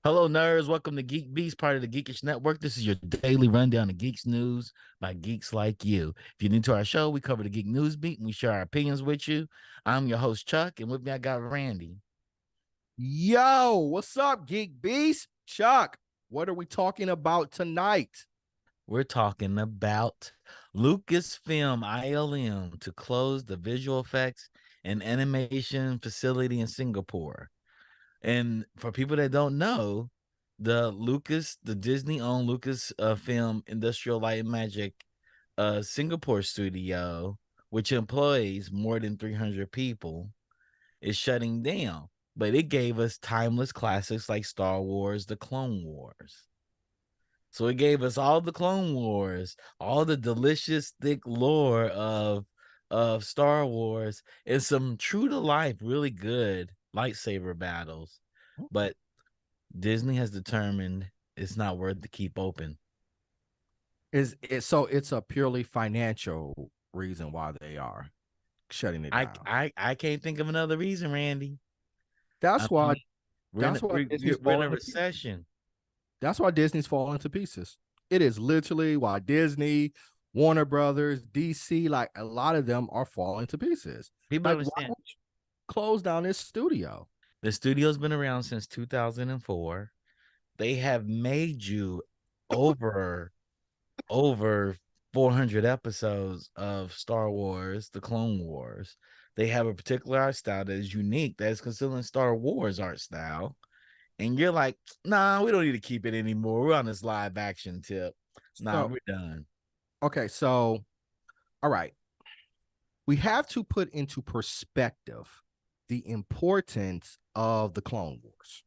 Hello, nerds. Welcome to GeekBeast, part of the Geekish Network. This is your daily rundown of Geeks news by geeks like you. If you're new to our show, we cover the Geek News beat and we share our opinions with you. I'm your host, Chuck, and with me I got Randy. Yo, what's up, GeekBeast? Chuck, what are we talking about tonight? We're talking about Lucasfilm ILM to close the visual effects and animation facility in Singapore. And for people that don't know, the Disney-owned Lucasfilm Industrial Light and Magic Singapore studio, which employs more than 300 people, is shutting down. But it gave us timeless classics like Star Wars, The Clone Wars. So it gave us all the Clone Wars, all the delicious, thick lore of Star Wars, and some true to life, really good lightsaber battles. But Disney has determined it's not worth to keep open. So it's a purely financial reason why they are shutting it down. I can't think of another reason, Randy. That's why we're in a recession. That's why Disney's falling to pieces. It is literally why Disney, Warner Brothers, DC, like a lot of them are falling to pieces. People like, understand. Why don't you close down this studio? The studio's been around since 2004. They have made you over 400 episodes of Star Wars, The Clone Wars. They have a particular art style that is unique, that is considered Star Wars art style. And you're like, nah, we don't need to keep it anymore. We're on this live action tip. Nah, we're done. Okay, so, all right. We have to put into perspective the importance of the Clone Wars.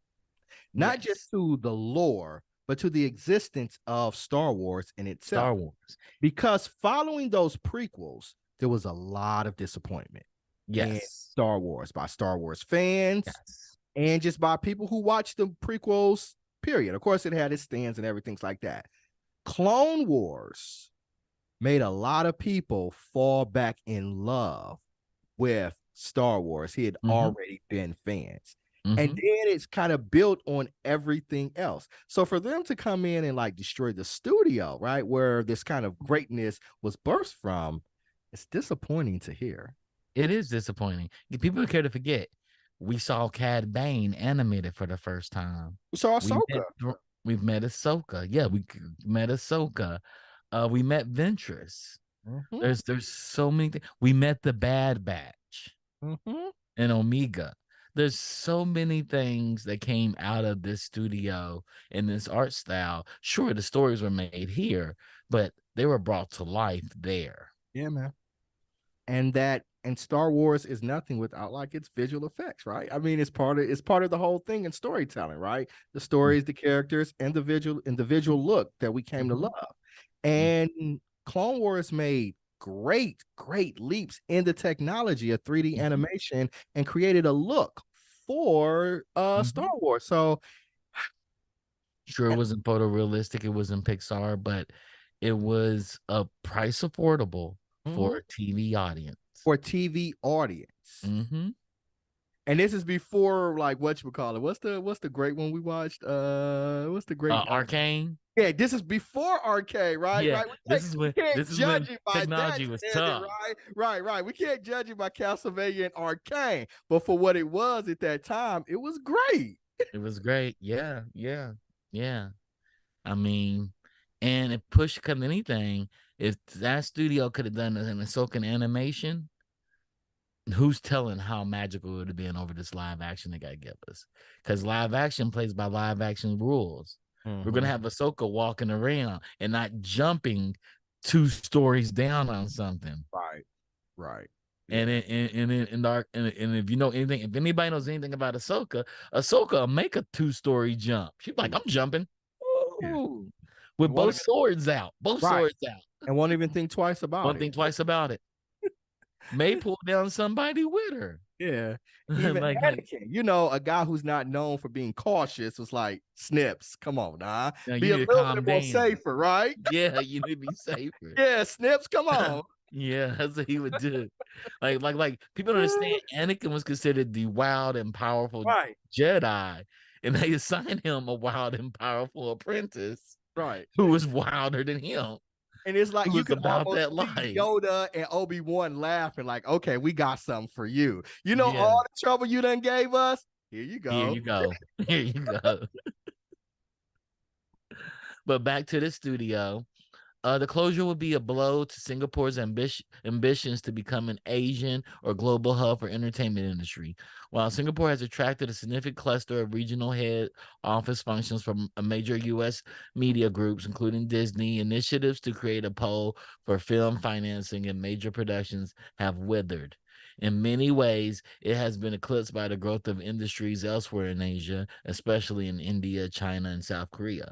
Not just to the lore, but to the existence of Star Wars in itself. Star Wars. Because following those prequels, there was a lot of disappointment in Star Wars by Star Wars fans and just by people who watched the prequels, period. Of course, it had its stands and everything like that. Clone Wars made a lot of people fall back in love with Star Wars. He had already been fans. And then it's kind of built on everything else. So for them to come in and like destroy the studio, right, where this kind of greatness was birthed from, it's disappointing to hear. It is disappointing. People care to forget. We saw Cad Bane animated for the first time. We saw Ahsoka. We've met Ahsoka. Yeah, we met Ahsoka. We met Ventress. There's so many things. We met the Bad Batch and Omega. There's so many things that came out of this studio and this art style. Sure, the stories were made here, but they were brought to life there. Yeah, man. And Star Wars is nothing without like its visual effects, right? I mean, it's part of the whole thing in storytelling, right? The stories, the characters, and the visual look that we came to love. And Clone Wars made great leaps in the technology of 3D animation and created a look for Star Wars. So sure, it wasn't photorealistic, it wasn't Pixar, but it was a price affordable for a TV audience. And this is before like whatchamacallit. What's the great one we watched? What's the great Arcane? Yeah, this is before Arcane, right? Yeah, right. This is when technology was tough. Right. We can't judge it by Castlevania and Arcane, but for what it was at that time, it was great. It was great. Yeah. I mean, and if push come to anything, if that studio could have done an Ahsoka animation, who's telling how magical it would have been over this live action they got to give us? Because live action plays by live action rules. We're gonna have Ahsoka walking around and not jumping 2 stories down on something. Right. And if you know anything, if anybody knows anything about Ahsoka will make a 2-story jump. She's like, I'm jumping. Ooh. with both swords out. Both swords out. And won't even think twice about it. Won't think twice about it. May pull down somebody with her. Yeah. Even Anakin, you know, a guy who's not known for being cautious was like, Snips, come on, nah. Be a little bit more safer, right? Yeah, you need to be safer. Yeah, Snips, come on. Yeah, that's what he would do. Like people don't understand Anakin was considered the wild and powerful Jedi, and they assigned him a wild and powerful apprentice, who was wilder than him. And it's like you can about that life. Yoda and Obi-Wan laughing, like, okay, we got something for you. You know, all the trouble you done gave us. Here you go. Here you go. Here you go. But back to the studio. The closure would be a blow to Singapore's ambitions to become an Asian or global hub for entertainment industry. While Singapore has attracted a significant cluster of regional head office functions from major U.S. media groups, including Disney, initiatives to create a pole for film financing and major productions have withered. In many ways, it has been eclipsed by the growth of industries elsewhere in Asia, especially in India, China, and South Korea.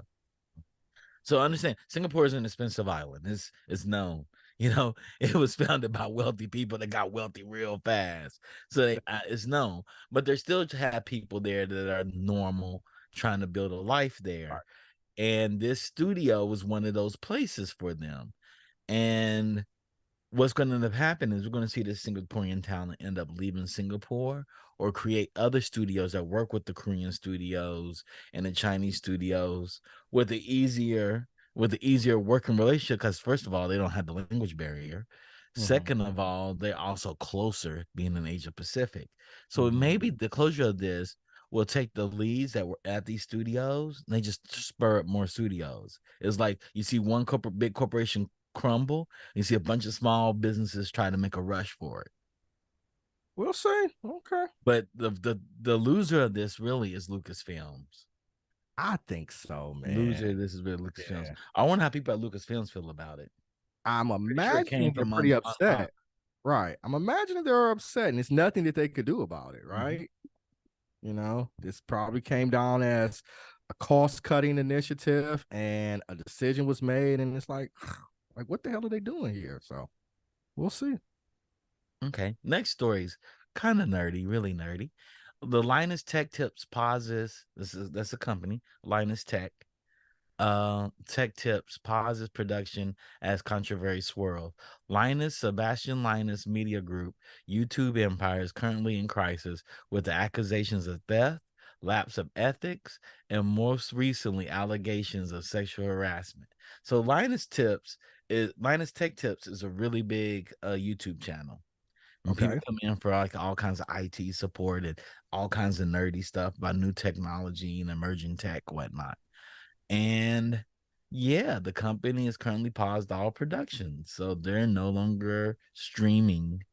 So understand, Singapore is an expensive island. It's known. You know, it was founded by wealthy people that got wealthy real fast. So it's known. But there still have people there that are normal, trying to build a life there. And this studio was one of those places for them. And what's going to end up happening is we're going to see this Singaporean talent end up leaving Singapore or create other studios that work with the Korean studios and the Chinese studios with the easier working relationship. Because first of all, they don't have the language barrier. Second of all, they're also closer being in Asia Pacific. So maybe the closure of this will take the leads that were at these studios and they just spur up more studios. It's like you see one big corporation crumble, you see a bunch of small businesses try to make a rush for it. We'll see. Okay. But the loser of this really is Lucasfilms. I think so, man. Loser, this is really Lucasfilms. Yeah. I wonder how people at Lucasfilms feel about it. I'm imagining they're pretty upset. Right. I'm imagining they're upset, and it's nothing that they could do about it, right? You know, this probably came down as a cost-cutting initiative, and a decision was made, and it's like what the hell are they doing here? So we'll see. Okay. Next story's kind of nerdy, really nerdy. The Linus Tech Tips pauses. That's a company, Linus Tech. Tech Tips pauses production as controversy swirls. Sebastian Linus Media Group YouTube empire is currently in crisis with the accusations of theft, lapse of ethics, and most recently allegations of sexual harassment. So Linus Tech Tips is a really big YouTube channel. And people come in for like all kinds of IT support and all kinds of nerdy stuff about new technology and emerging tech, whatnot. And yeah, the company is currently paused all production. So they're no longer streaming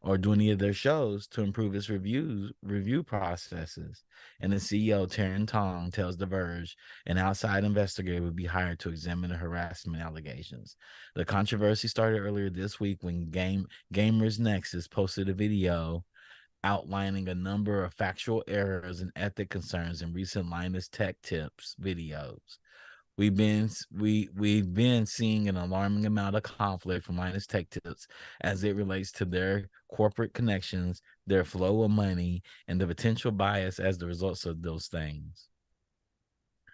or doing any of their shows to improve its review processes. And the CEO, Taryn Tong, tells The Verge an outside investigator would be hired to examine the harassment allegations. The controversy started earlier this week when Gamers Nexus posted a video outlining a number of factual errors and ethic concerns in recent Linus Tech Tips videos. We've been seeing an alarming amount of conflict from Linus Tech Tips as it relates to their corporate connections, their flow of money, and the potential bias as the results of those things.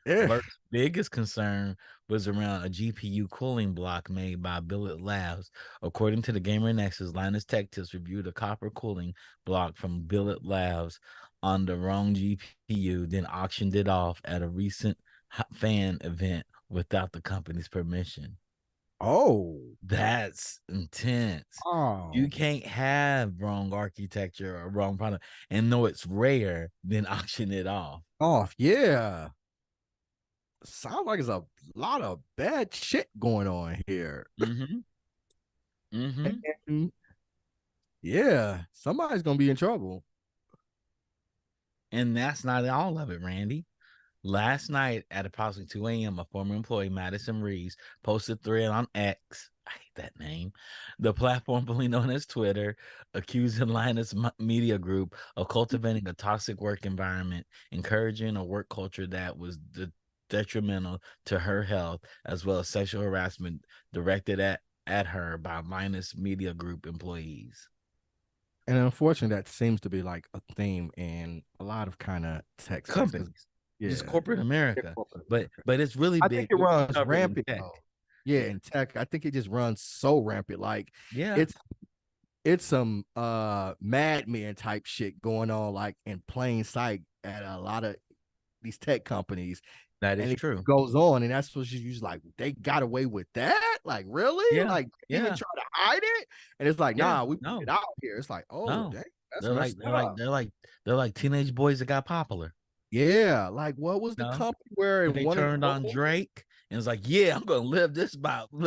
Alert's biggest concern was around a GPU cooling block made by Billet Labs. According to the Gamer Nexus, Linus Tech Tips reviewed a copper cooling block from Billet Labs on the wrong GPU, then auctioned it off at a recent fan event without the company's permission. Oh, that's intense. You can't have wrong architecture or wrong product and know it's rare, then auction it off. Yeah. Sounds like there's a lot of bad shit going on here. And yeah, somebody's gonna be in trouble. And that's not all of it, Randy. Last night at approximately 2 a.m., a former employee, Madison Reeves, posted a thread on X. I hate that name. The platform formerly known as Twitter, accusing Linus Media Group of cultivating a toxic work environment, encouraging a work culture that was detrimental to her health, as well as sexual harassment directed at her by Linus Media Group employees. And unfortunately, that seems to be like a theme in a lot of kind of tech space. Companies, just Yeah, corporate America, corporate but America. it's really I big. think it runs Covered in rampant tech. though. Yeah, in tech, I think it just runs so rampant. Like Yeah, it's some madman type shit going on like in plain sight at a lot of these tech companies. that is And it true. goes on, and that's what you like. They got away with that, like really, Yeah, like even yeah, try to hide it, and it's like, yeah. nah, we put it No, out here. It's like, oh, no. dang, that's They're like messed up. they're like teenage boys that got popular. Yeah, like what was the No, company where in they one of turned the on rooms? Drake and was like, "Yeah, I'm gonna live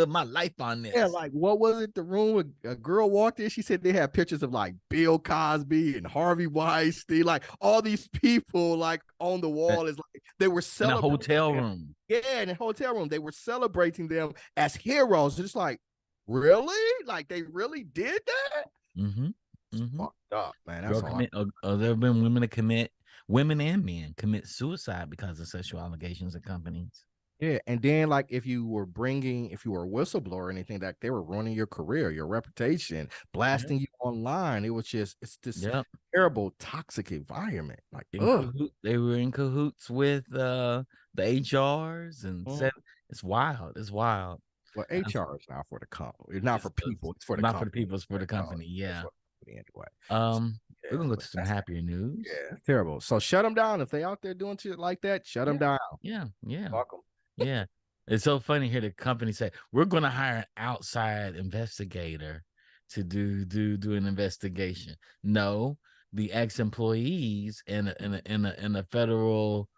my life on Yeah, this." like what was it? The room a girl walked in. She said they had pictures of like Bill Cosby and Harvey Weinstein, like all these people, like on the Uh, wall. Is like they were In a celebrating hotel them. room. Yeah, in a hotel room, they were celebrating them as heroes. It's like, really? Like they really did that? Mm-hmm. It's Mm-hmm. fucked up, man. That's Girl all. commit. There have been women and men commit suicide because of sexual allegations at companies. Yeah, and then like if you were a whistleblower or anything, that they were ruining your career, your reputation, Yep. blasting you online. It's this Yep. terrible, toxic environment. Like, They were in cahoots with the HRs and Mhm. said it's wild. It's wild. Well, Uh, HR is not for the company. It's not for it's people. It's for the not for the company. people, it's for the No, company. it's Yeah. for the company anyway. We're Yeah, gonna go but to some that's happier news. yeah, terrible. So shut them down if they out there doing shit like that. Shut them Yeah. down. Yeah. Yeah. Fuck them. Yeah. It's so funny here. The company say we're gonna hire an outside investigator to do an investigation. No, the ex-employees in a federal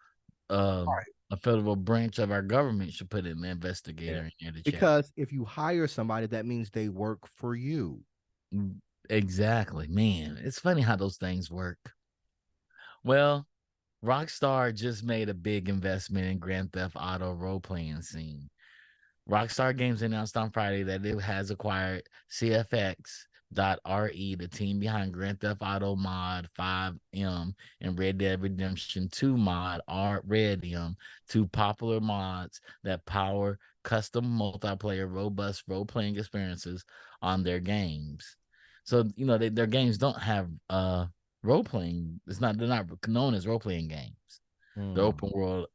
a federal branch of our government should put an Yeah, investigator in here to check. because if you hire somebody, that means they work for you. Exactly, man. It's funny how those things work. Well, Rockstar just made a big investment in Grand Theft Auto role-playing scene. Rockstar Games announced on Friday that it has acquired CFX.RE, the team behind Grand Theft Auto Mod 5M and Red Dead Redemption 2 mod Red M, two popular mods that power custom multiplayer, robust role-playing experiences on their games. So their games don't have role-playing. They're not known as role-playing games. They're Hmm. open world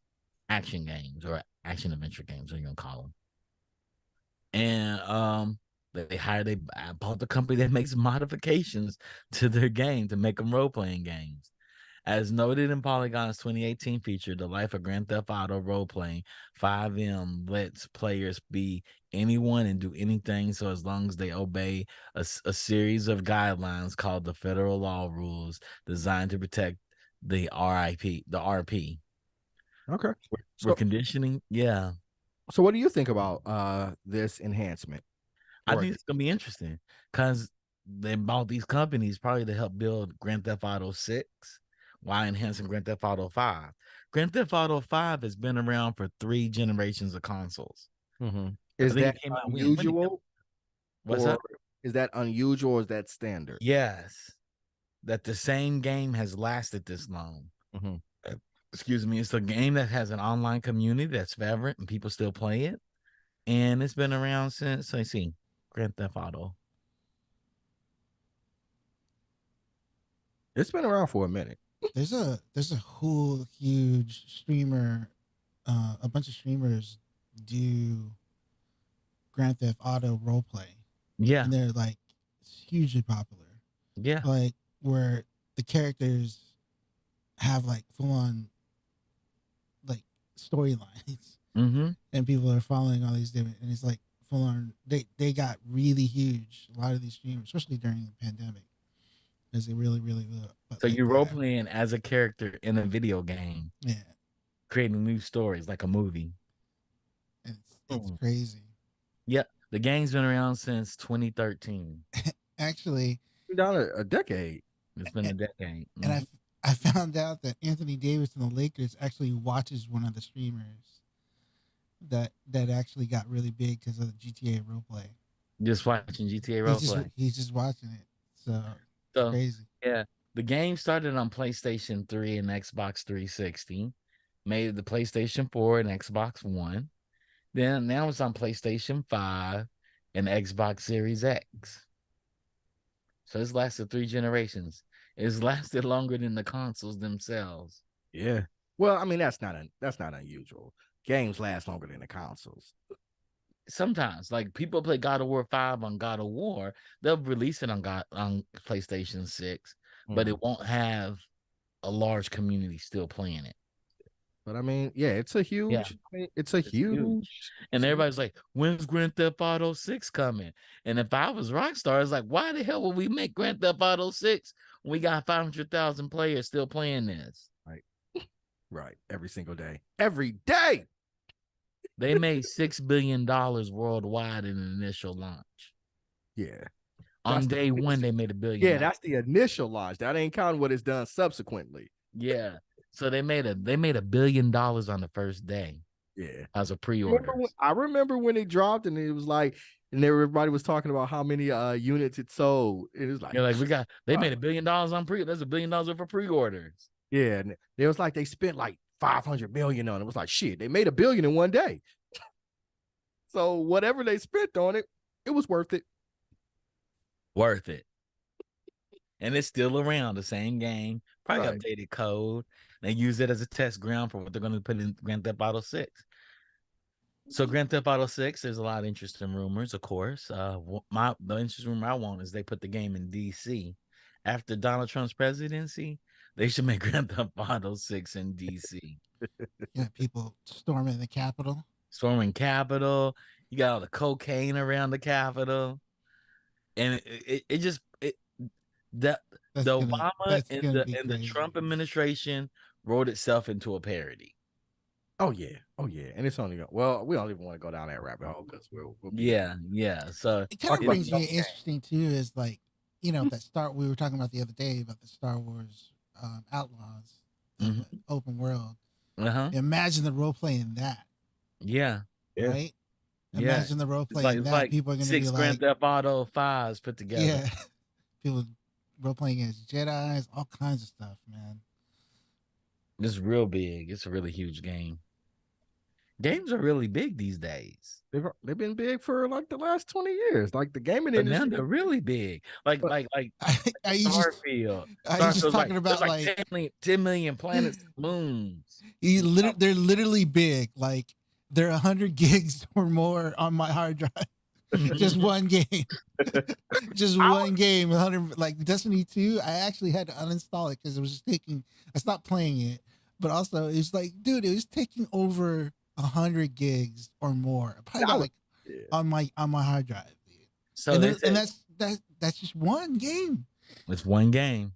action games or action adventure games, what you gonna call them. And they bought the company that makes modifications to their game to make them role-playing games. As noted in Polygon's 2018 feature, The Life of Grand Theft Auto Role-Playing, 5M lets players be anyone and do anything, so as long as they obey a series of guidelines called the Federal Law Rules, designed to protect the RP. Okay. We're So conditioning, yeah. so what do you think about this enhancement? I Or think it's gonna be interesting because they bought these companies probably to help build Grand Theft Auto 6 while enhancing Grand Theft Auto 5. Grand Theft Auto 5 has been around for 3 generations of consoles. I is think that it came out when it unusual what's or up? is that unusual or is that standard? Yes, that the same game has lasted this long. Mm-hmm. Uh, Excuse me, it's a game that has an online community that's vibrant and people still play it. And it's been around since I see Grand Theft Auto. It's been around for a minute. There's a whole huge streamer, a bunch of streamers do Grand Theft Auto roleplay, Yeah, and they're like hugely popular. yeah. Like where the characters have like full on like storylines, Mm-hmm. and people are following all these different, and it's like full on. They got really huge. A lot of these streamers, especially during the pandemic, is it really but So like you're role playing as a character in a video game, yeah, creating new stories like a movie. it's crazy. Yep. The game's been around since 2013. Actually, Down a decade. It's been a decade. and I found out that Anthony Davis and the Lakers actually watches one of the streamers that actually got really big because of the GTA roleplay. Just watching GTA roleplay. He's just watching it, so it's So crazy. yeah, the game started on PlayStation 3 and Xbox 360. made the PlayStation 4 and Xbox One. Then now it's on PlayStation 5 and Xbox Series X. So it's lasted 3 generations. It's lasted longer than the consoles themselves. Yeah. Well, I mean, that's not unusual. Games last longer than the consoles. Sometimes, like people play God of War 5 on God of War, they'll release it on PlayStation 6, but it won't have a large community still playing it. But I mean, yeah, it's a huge. It's huge. And everybody's like, "When's Grand Theft Auto 6 coming?" And if I was Rockstar, it's like, "Why the hell would we make Grand Theft Auto 6 when we got 500,000 players still playing this?" Right. Every single day. Every day. They made $6 billion worldwide in the initial launch. Yeah. On day one, they made $1 billion. Yeah, that's the initial launch. That ain't counting what is done subsequently. Yeah. So they made $1 billion on the first day. Yeah. As a pre-order. I remember when it dropped and it was like, and everybody was talking about how many units it sold. It was like, they made $1 billion on that's $1 billion for pre-orders. Yeah. And it was like they spent like 500 million on it. It was like, shit, they made $1 billion in one day. So whatever they spent on it, it was worth it. Worth it. And it's still around, the same game, probably updated code. They use it as a test ground for what they're going to put in Grand Theft Auto 6. So Grand Theft Auto 6, there's a lot of interesting rumors, of course. The interesting rumor I want is they put the game in DC. After Donald Trump's presidency, they should make Grand Theft Auto 6 in DC. Yeah, people storming the Capitol. Storming Capitol. You got all the cocaine around the Capitol. And the Obama and the Trump administration wrote itself into a parody. Oh yeah, and it's only we don't even want to go down that rabbit hole because we'll yeah. So it kind of brings me interesting too is like that we were talking about the other day about the Star Wars Outlaws, open world. Imagine the role playing that. Yeah. Right. Imagine the role playing that. Like people are going to be like Grand Theft Auto 5s put together. Yeah. People role playing as Jedis, all kinds of stuff, man. It's real big. It's a really huge game. Games are really big these days. They've been big for like the last 20 years. Like the gaming industry, now they're really big. Like Starfield. Just talking about like 10 million planets, moons. They're literally big. Like they're 100 gigs or more on my hard drive. Just one game. Just one game. 100 like Destiny 2. I actually had to uninstall it because it was just taking. I stopped playing it, but also it's like, dude, it was taking over 100 gigs or more. Probably on my hard drive. Dude. So that's just one game. It's one game.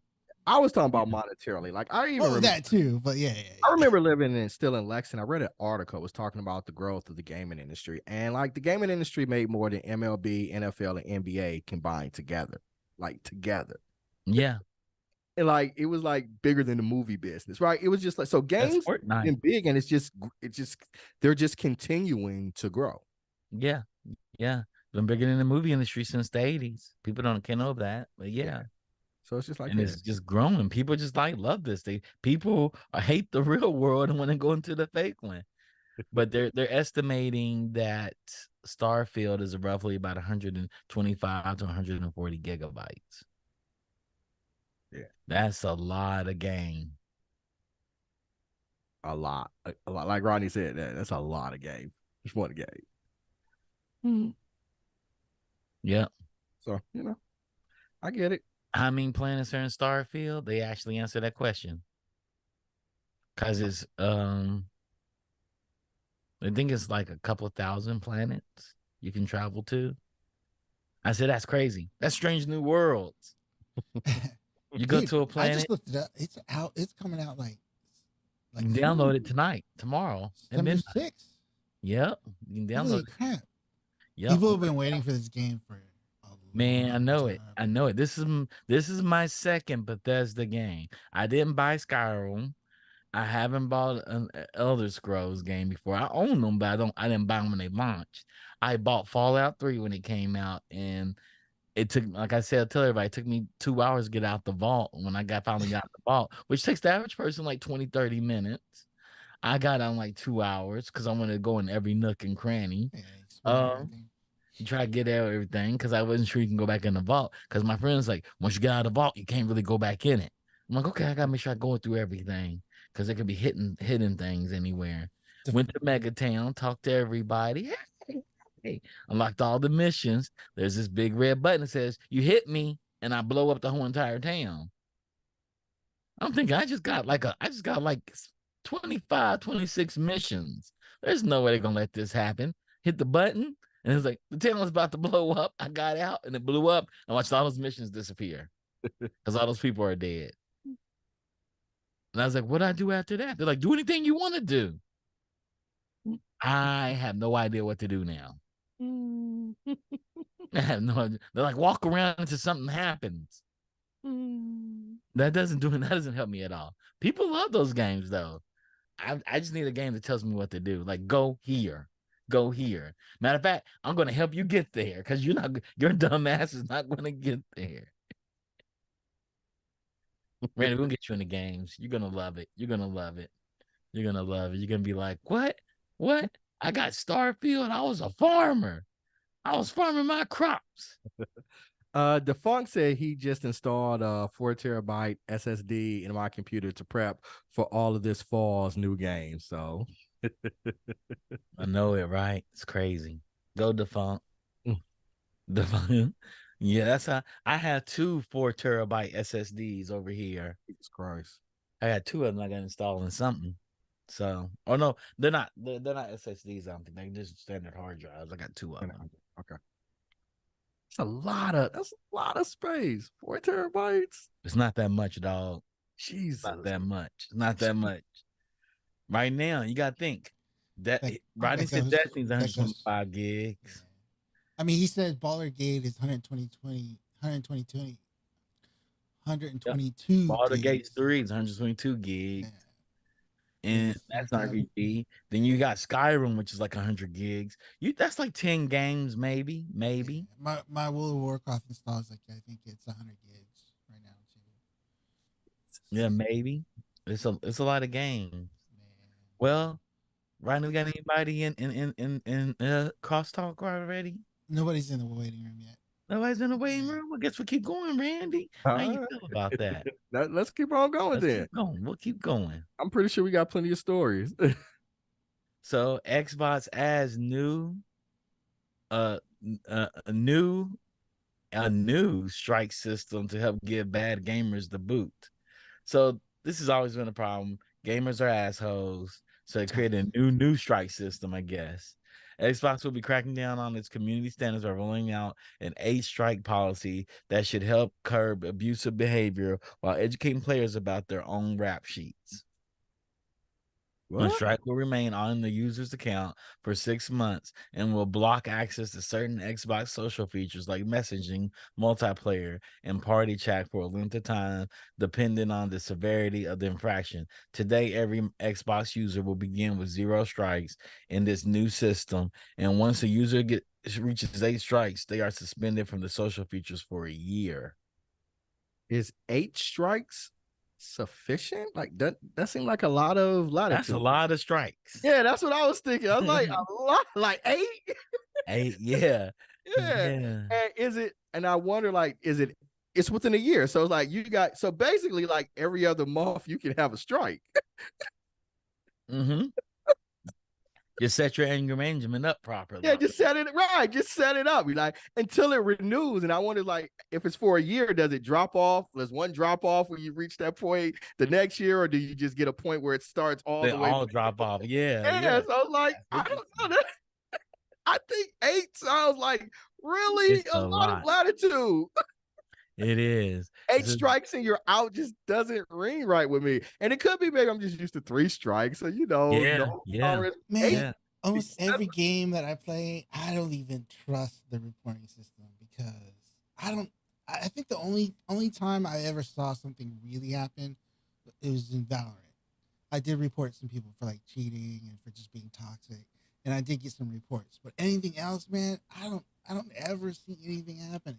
I was talking about monetarily. Like I even remember that too, but yeah. I remember living still in Lexington. I read an article was talking about the growth of the gaming industry, and like the gaming industry made more than MLB, NFL, and NBA combined together. Like together. Yeah. And like it was like bigger than the movie business, right? It was just like so games been big, and it's just they're just continuing to grow. Yeah. Been bigger than the movie industry since the 80s. People can't know that, but yeah. So it's just like, and it's just growing. People just love this. People hate the real world and want to go into the fake one. But they're estimating that Starfield is roughly about 125 to 140 gigabytes. Yeah, that's a lot of game. A lot. Like Rodney said, that's a lot of game. Just one game. Yep. So I get it. How many planets are in Starfield? They actually answer that question. Cause it's I think it's like a couple of thousand planets you can travel to. I said that's crazy. That's Strange New Worlds. You go to a planet. I just looked it up. It's out. It's coming out like you can download it tonight, tomorrow. September 6th. Yep. You can download it. Crap. Yep. People have been waiting for this game for man, I know it. I know it. This is my second Bethesda game. I didn't buy Skyrim. I haven't bought an Elder Scrolls game before. I own them, but I didn't buy them when they launched. I bought Fallout 3 when it came out, and it took, like I said, I tell everybody, it took me 2 hours to get out the vault when I finally got the vault, which takes the average person like 20, 30 minutes. I got on like 2 hours because I want to go in every nook and cranny. You try to get out everything because I wasn't sure you can go back in the vault. Because my friend's like, once you get out of the vault, you can't really go back in it. I'm like, okay, I gotta make sure I go through everything because there could be hidden things anywhere. Went to Mega Town, talked to everybody. Hey, unlocked all the missions. There's this big red button that says, you hit me, and I blow up the whole entire town. I'm thinking I just got like 25, 26 missions. There's no way they're gonna let this happen. Hit the button, and it's like the town was about to blow up. I got out and it blew up. I watched all those missions disappear because all those people are dead. And I was like, what do I do after that? They're like, do anything you want to do. I have no idea what to do now. I have no idea. They're like, walk around until something happens. That doesn't help me at all. People love those games though. I just need a game that tells me what to do. Like, go here. Go here. Matter of fact, I'm gonna help you get there because your dumb ass is not gonna get there. Randy, we'll get you in the games. You're gonna love it. You're gonna love it. You're gonna love it. You're gonna be like, what? What? I got Starfield. I was a farmer. I was farming my crops. Defunct said he just installed a 4 terabyte SSD in my computer to prep for all of this fall's new games. So I know it, right? It's crazy. Go Defunct. Defunct. Yeah, that's how I have 2 4 terabyte SSDs over here. Jesus Christ. I got 2 of them I got installing something. So, oh no, they're not SSDs. I don't think they're just standard hard drives. I got 2 of them. Okay. That's a lot of space. 4 terabytes. It's not that much, dog. Jesus. Not that much. Not that much. Right now, you gotta think. Rodney said Destiny's 125 gigs. Yeah. I mean, he said Baller Gate is 122 Baldur's Gate 3 is 122 gigs. Yeah. And that's not RPG. Then you got Skyrim, which is like 100 gigs. That's like 10 games, maybe. Yeah. My World of Warcraft install is like, I think it's 100 gigs right now too. Yeah, maybe. It's a lot of games. Man. Well, right now we got anybody in crosstalk already? Nobody's in the waiting room yet. Nobody's in the waiting room. I guess we'll keep going, Randy. How you feel about that? Let's keep on going then. We'll keep going. I'm pretty sure we got plenty of stories. So Xbox adds a new strike system to help give bad gamers the boot. So this has always been a problem. Gamers are assholes. So they created a new strike system, I guess. Xbox will be cracking down on its community standards by rolling out an 8-strike policy that should help curb abusive behavior while educating players about their own rap sheets. One strike will remain on the user's account for 6 months and will block access to certain Xbox social features like messaging, multiplayer, and party chat for a length of time, depending on the severity of the infraction. Today, every Xbox user will begin with 0 strikes in this new system, and once a user reaches 8 strikes, they are suspended from the social features for a year. Is 8 strikes sufficient? Like that seemed like a lot of latitude. That's a lot of strikes. Yeah, that's what I was thinking. I was like, a lot, like 8. 8, yeah. And is it? And I wonder, like, it's within a year? So like so basically, like every other month you can have a strike. Mm-hmm. Just set your anger management up properly. Yeah, just set it right. Just set it up. Like until it renews. And I wonder, like, if it's for a year, does it drop off? Does one drop off when you reach that point the next year, or do you just get a point where it starts all the way? All drop off. Yeah. So I was like, I don't know. I think 8 sounds like really a lot of latitude. It is. 8 strikes and you're out just doesn't ring right with me. And it could be maybe I'm just used to 3 strikes. So, Man, almost every game that I play, I don't even trust the reporting system because I think the only time I ever saw something really happen, it was in Valorant. I did report some people for like cheating and for just being toxic. And I did get some reports. But anything else, man, I don't ever see anything happening.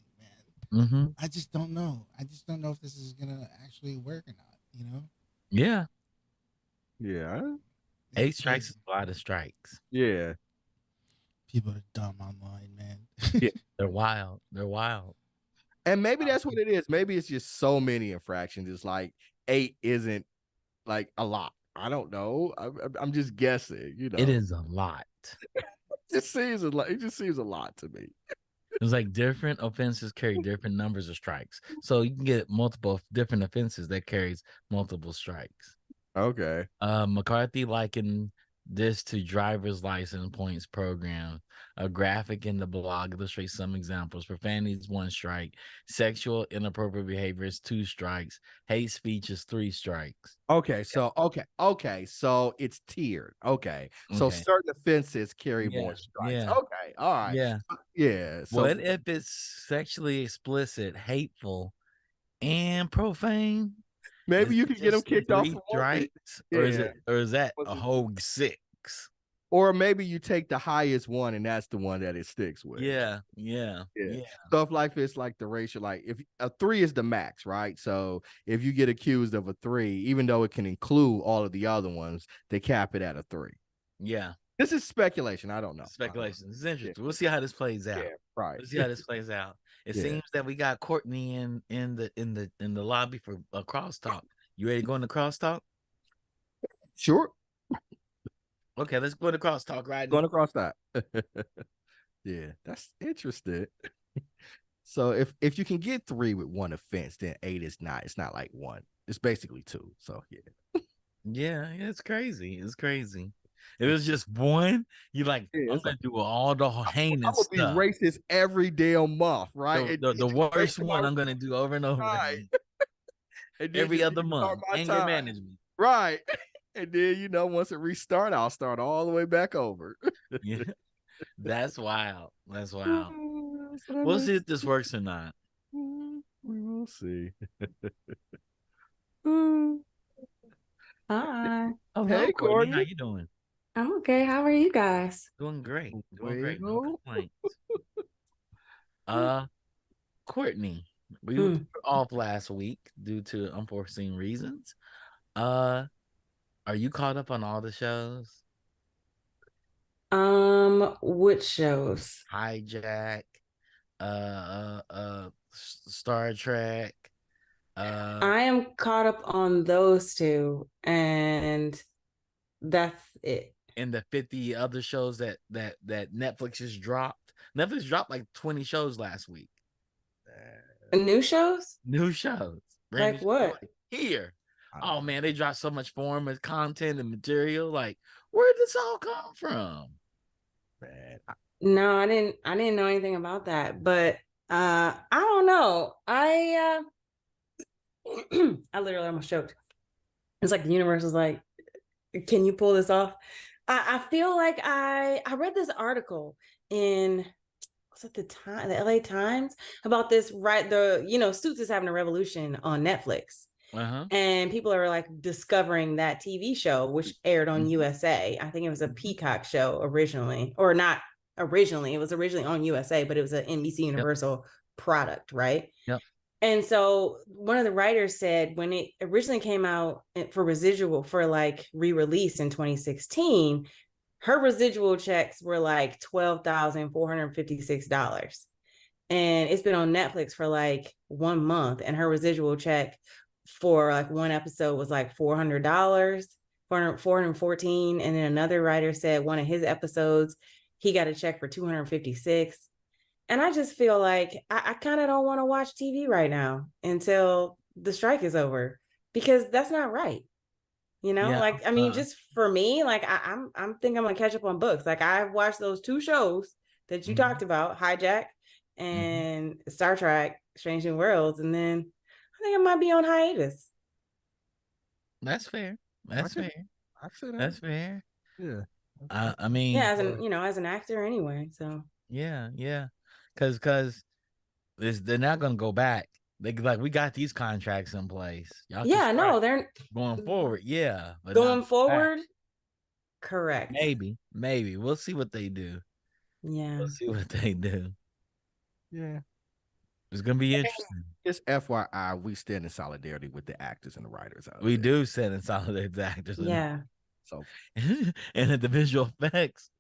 Mm-hmm. I just don't know. I just don't know if this is gonna actually work or not. Yeah. Yeah. 8 strikes is a lot of strikes. Yeah. People are dumb online, man. Yeah. They're wild. They're wild. And maybe that's what it is. Maybe it's just so many infractions. It's like 8 isn't like a lot. I don't know. I'm just guessing, you know. It is a lot. It just seems a lot. It just seems a lot to me. It's like different offenses carry different numbers of strikes. So you can get multiple different offenses that carries multiple strikes. Okay. McCarthy likened this to driver's license points program. A graphic in the blog illustrates some examples. Profanity is 1 strike. Sexual inappropriate behavior is 2 strikes. Hate speech is 3 strikes. Okay. So So it's tiered. Okay. So Okay. certain offenses carry Yeah. more strikes. Yeah. Okay. All right. Yeah. Yeah. So What if it's sexually explicit, hateful, and profane? maybe Is you it can get them just kicked off 3 from one. strikes, Yeah. or is that Was a it- whole 6? Or maybe you take the highest one and that's the one that it sticks with. Yeah, yeah, Yeah. yeah, Stuff like this, like the ratio, like if a 3 is the max, right? So if you get accused of a 3, even though it can include all of the other ones, they cap it at a 3. yeah. This is speculation. I don't know. Speculation. It's interesting. Yeah. We'll see how this plays out. Yeah, right. We'll see how this plays out. It Yeah. seems that we got Courtney in the lobby for a crosstalk. You ready to go in the crosstalk? Sure. Okay, let's go to crosstalk right Going now. across that. Yeah, that's interesting. So if you can get 3 with 1 offense, then 8 is not. It's not like 1. It's basically 2. So yeah. Yeah, it's crazy. It's crazy. If it was just 1, you like, Yeah, I'm it's gonna like do all the I'm heinous gonna be stuff. racist every damn month, right? The worst one I'm right. gonna do over and over again. And then Every just other restart month. my Anger time. management. Right. And then, once it restart, I'll start all the way back over. Yeah. That's wild. That's wild. So We'll see if this works or not. we will see. Hi, Hello, Hey, Courtney. How Courtney. you doing? I'm okay. How are you guys? Doing great. Doing great. No Well, complaints. Courtney, we were Hmm. off last week due to unforeseen reasons. Are you caught up on all the shows? Which shows? Hijack, Star Trek, I am caught up on those 2, and that's it. and the 50 other shows that Netflix has dropped. Netflix dropped like 20 shows last week. New shows? New shows. Brand Like new shows, what? like, here. I don't Oh know. man, they dropped so much form of content and material. Like, where did this all come from? Man, No, I didn't know anything about that, but I don't know. I I literally almost choked. It's like the universe was like, can you pull this off? I feel like I read this article in, was it the LA Times, about this, right? Suits is having a revolution on Netflix. And people are like discovering that TV show, which aired on USA. I think it was a Peacock show originally, or not originally. It was originally on USA, but it was an NBC Universal product, right? Yep. And so one of the writers said when it originally came out for residual, for like re-release in 2016, her residual checks were like $12,456. And it's been on Netflix for like 1 month, and her residual check for like one episode was like $400, 414. And then another writer said one of his episodes, he got a check for 256. And I just feel like I kind of don't want to watch TV right now until the strike is over, because that's not right. Yeah, like, I mean, just for me, like I'm thinking I'm gonna catch up on books. Like I've watched those 2 shows that you talked about, Hijack and Star Trek, Strange New Worlds, and then I think I might be on hiatus. That's fair. That's fair. I said that. That's fair. Yeah. I mean, Yeah, as an actor anyway. So yeah, because they're not gonna go back. They like, we got these contracts in place. Y'all yeah, no, they're going forward. Yeah, but going not forward. back. Correct. Maybe we'll see what they do. Yeah. We'll see what they do. Yeah. It's gonna be interesting. Just FYI, we stand in solidarity with the actors and the writers out We there. do stand in solidarity with the actors. Yeah. So, and if the visual effects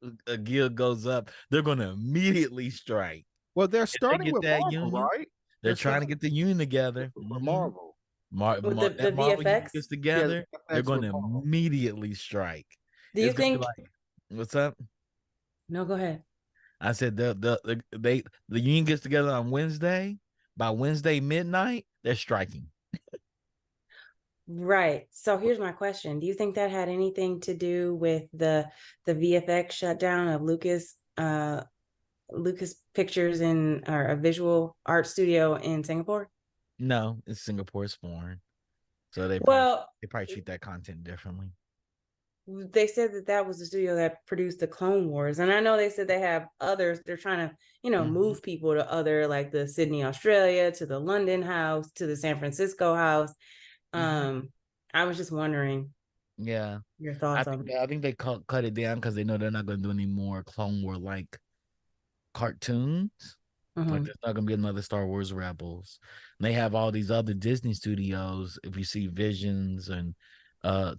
guild goes up, they're going to immediately strike. well, they're If they starting get with that Marvel, union, right? they're trying to get the union together. With Marvel. With the That Marvel union VFX. gets Yeah, the together, they're VFX going with to Marvel. immediately strike. Do you It's going to be think? like, what's up? No, go ahead. I said the union gets together on Wednesday. By Wednesday midnight, they're striking. Right. So here's my question. Do you think that had anything to do with the VFX shutdown of Lucas Pictures in or a visual art studio in Singapore? No, it's Singapore's foreign, so Well, they probably treat that content differently. they said that was the studio that produced the Clone Wars, and I know they said they have others. They're trying to, move people to other, like the Sydney, Australia, to the London house, to the San Francisco house. I was just wondering, Yeah, your thoughts on it. I think they cut it down because they know they're not going to do any more Clone War like cartoons. Like there's not going to be another Star Wars Rebels. And they have all these other Disney studios. If you see Visions and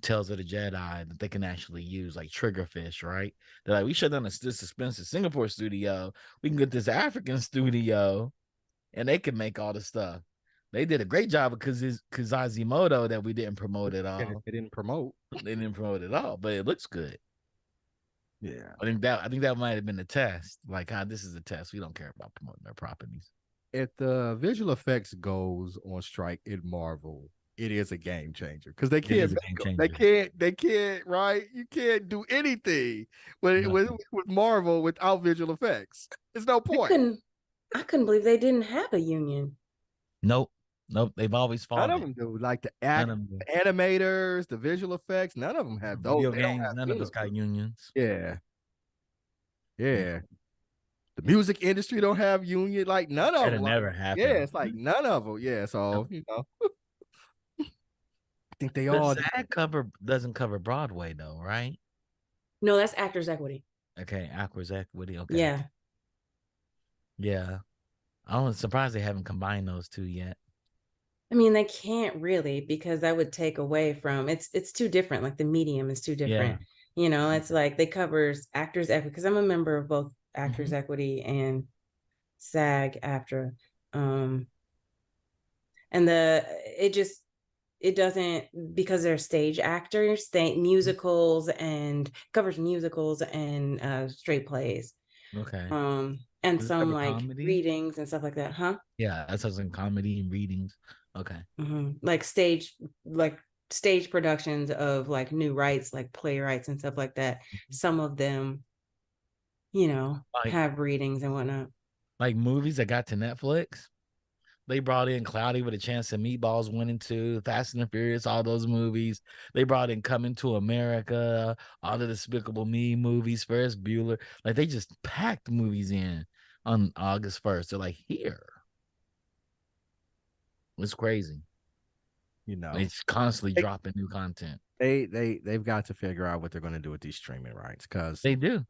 Tales of the Jedi, that they can actually use, like Triggerfish, right? They're like, we shut down this expensive Singapore studio. We can get this African studio, and they can make all the stuff. They did a great job of Kazazimoto that we didn't promote at all. They didn't promote. They didn't promote at all, but it looks good. Yeah. I think that might have been a test. Like, this is a test. We don't care about promoting their properties. If the visual effects goes on strike in Marvel, it is a game changer because they can't they can't, right? You can't do anything with Marvel without visual effects. There's no point. I couldn't believe they didn't have a union. Nope. They've always fought. None of them do. Like the animators, the visual effects, none of them have those. Video games, none of us got unions. Yeah. The music industry don't have union. Like none of them. Never happened. Yeah, it's like none of them. Yeah, so I think they all. SAG doesn't cover Broadway though, right? No, that's Actors Equity. Okay, Actors Equity. Okay. Yeah. Yeah. I'm surprised they haven't combined those two yet. I mean, they can't really, because that would take away from it's too different. Like the medium is too different. Yeah. It's like they covers Actors Equity, because I'm a member of both Actors Equity and SAG-AFTRA. And it doesn't, because they're stage actors, musicals and covers musicals and straight plays. Okay. And some like comedy? Readings and stuff like that, huh? Yeah, that's in comedy and readings. Okay. Like stage productions of like new rights, like playwrights and stuff like that. Some of them, have readings and whatnot. Like movies that got to Netflix. They brought in Cloudy with a Chance of Meatballs 1 and 2, Fast and the Furious, all those movies. They brought in Coming to America, all the Despicable Me movies, Ferris Bueller. Like they just packed movies in on August 1st. They're like, here. It's crazy. It's constantly dropping new content. They've got to figure out what they're going to do with these streaming rights, because they do.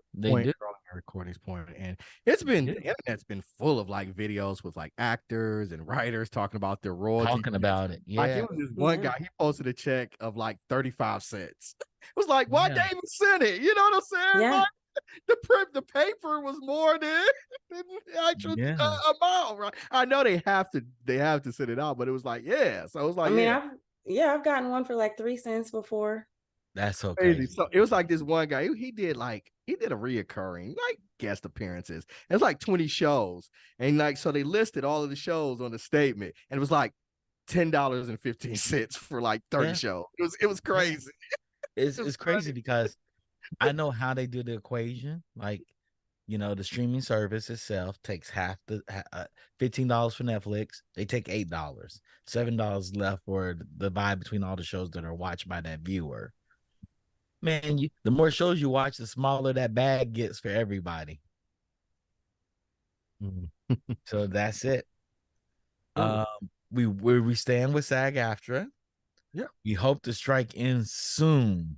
Recording's point, and the internet's been full of like videos with like actors and writers talking about their royalties. Talking about it. Yeah. Like it was this one guy, he posted a check of like 35 cents. It was like, why they even send it? You know what I'm saying? Yeah. Like, the paper was more than the actual amount, right? I know they have to send it out, but it was like, so it was like, I've gotten one for like 3 cents before. That's so crazy. So it was like this one guy, he did a reoccurring like guest appearances. It's like 20 shows, and like so they listed all of the shows on the statement, and it was like $10.15 for like 30 shows. It was crazy. It's crazy because I know how they do the equation. Like, the streaming service itself takes half the $15 for Netflix. They take $8, $7 left for the divide between all the shows that are watched by that viewer. Man, the more shows you watch, the smaller that bag gets for everybody. So that's it. We stand with SAG-AFTRA. Yeah. We hope the strike ends soon.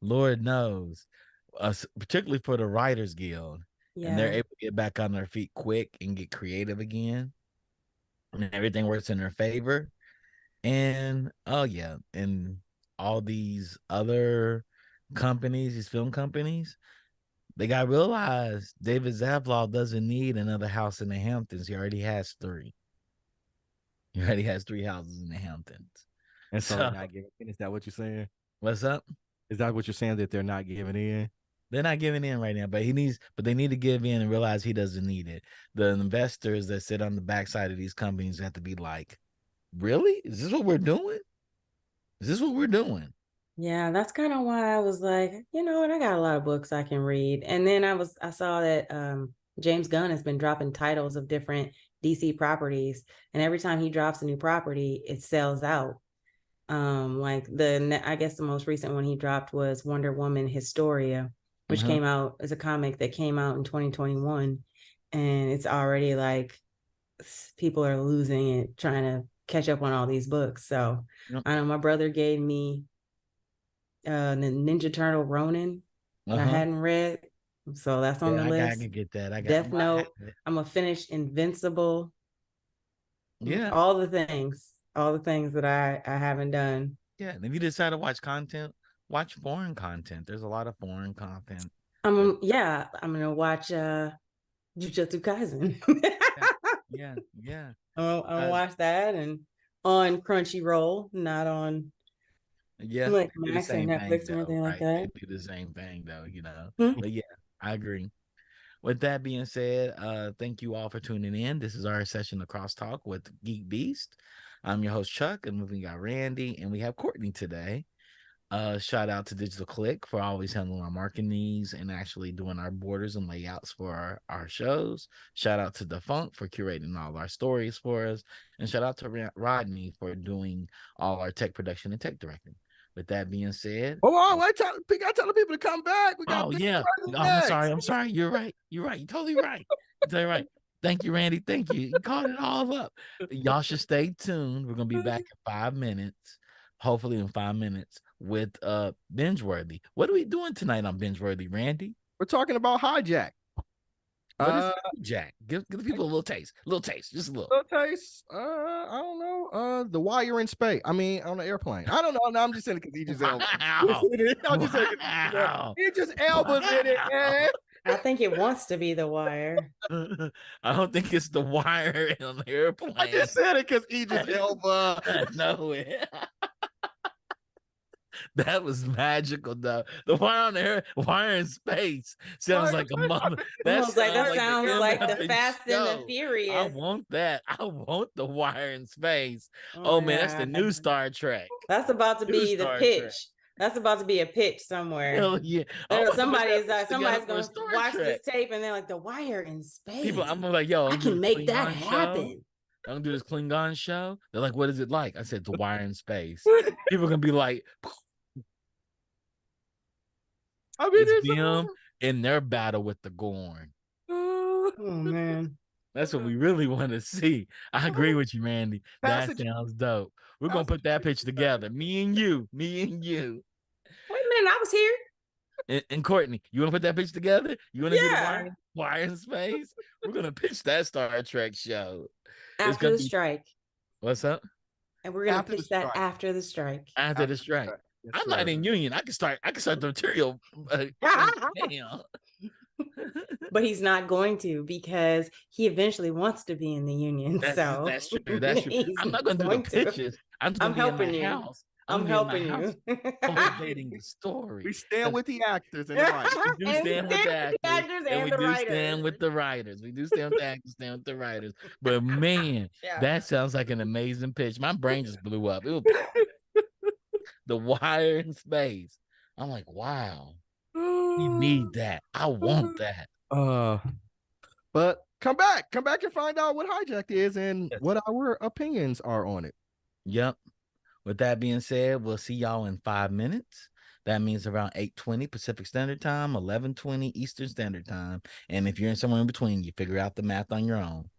Lord knows. Particularly for the Writers Guild. Yeah. And they're able to get back on their feet quick and get creative again. And everything works in their favor. And and all these other companies, these film companies, they got to realize David Zaslav doesn't need another house in the Hamptons. He already has 3. He already has 3 houses in the Hamptons. And so they're not giving in. Is that what you're saying? What's up? Is that what you're saying, that they're not giving in? They're not giving in right now, but they need to give in and realize he doesn't need it. The investors that sit on the backside of these companies have to be like, really? Is this what we're doing? Is this what we're doing? Yeah, that's kind of why I was like, you know what, I got a lot of books I can read. And then I saw that James Gunn has been dropping titles of different DC properties, and every time he drops a new property, it sells out. Like I guess the most recent one he dropped was Wonder Woman Historia, which came out as a comic that came out in 2021, and it's already like people are losing it trying to catch up on all these books. So I know my brother gave me the Ninja Turtle Ronin. I hadn't read, so that's on the list. I can get that. Death Note. I'm gonna finish Invincible. Yeah, all the things that I haven't done. Yeah, and if you decide to watch content, watch foreign content. There's a lot of foreign content. I'm gonna watch Jujutsu Kaisen. yeah. I'm gonna watch that, and on Crunchyroll, not on like Max or Netflix or anything like that. They do the same thing though, you know. But yeah, I agree. With that being said, thank you all for tuning in. This is our session of Crosstalk with GeekBeast. I'm your host, Chuck, and we got Randy, and we have Courtney today. Shout out to Digital Click for always handling our marketing needs and actually doing our borders and layouts for our shows. Shout out to Defunct for curating all our stories for us. And shout out to Rodney for doing all our tech production and tech directing. With that being said, we gotta tell the people to come back. We got I'm sorry. You're right. You're totally right. Thank you, Randy. Thank you. You caught it all up. Y'all should stay tuned. We're gonna be back in 5 minutes. Hopefully in 5 minutes with Bingeworthy. What are we doing tonight on Bingeworthy, Randy? We're talking about Hijack. What is Hijack? Give the people a little taste. Just a little. Taste. I don't know. The Wire in space. I mean, on the airplane. I don't know. No, I'm just saying it because Idris Elba. I'm just saying Idris Elba's in it, man. I think it wants to be The Wire. I don't think it's The Wire on the airplane. I just said it because Idris Elba. I know it. That was magical, though. The Wire on the air, Wire in space sounds like a mother. That sounds like the Fast and the Furious. I want that. I want the Wire in space. Oh man, that's the new Star Trek. That's about to be the pitch. Trek. That's about to be a pitch somewhere. Hell yeah! Somebody's gonna watch this tape and they're like, The Wire in space. People, I'm like, yo, I can make that happen. I'm gonna do this Klingon show. They're like, what is it like? I said, The Wire in space. People are gonna be like, I mean, it's them in their battle with the Gorn. Oh man, that's what we really want to see. I agree with you, Randy. That sounds dope. We're gonna put that pitch together. Me and you. Wait a minute, I was here. And Courtney, you want to put that pitch together? You want to do Wire in space? We're gonna pitch that Star Trek show after the strike. What's up? And we're gonna pitch that after the strike. After the strike. I'm not in union. I can start the material. But he's not going to, because he eventually wants to be in the union. That's true. I'm not going to do the pitches. I'm helping you. I'm helping you. Cultivating the story. We stand with the actors and the writers. We do stand with the actors and we do stand with the writers. We do stand with the actors, stand with the writers. But man, that sounds like an amazing pitch. My brain just blew up. It was The Wire in space. I'm like, wow. We need that. I want that. But come back and find out what Hijack is and what our opinions are on it. Yep. With that being said, we'll see y'all in 5 minutes. That means around 8:20 Pacific Standard Time, 11:20 Eastern Standard Time. And if you're in somewhere in between, you figure out the math on your own.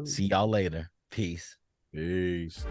See y'all later. Peace. Peace.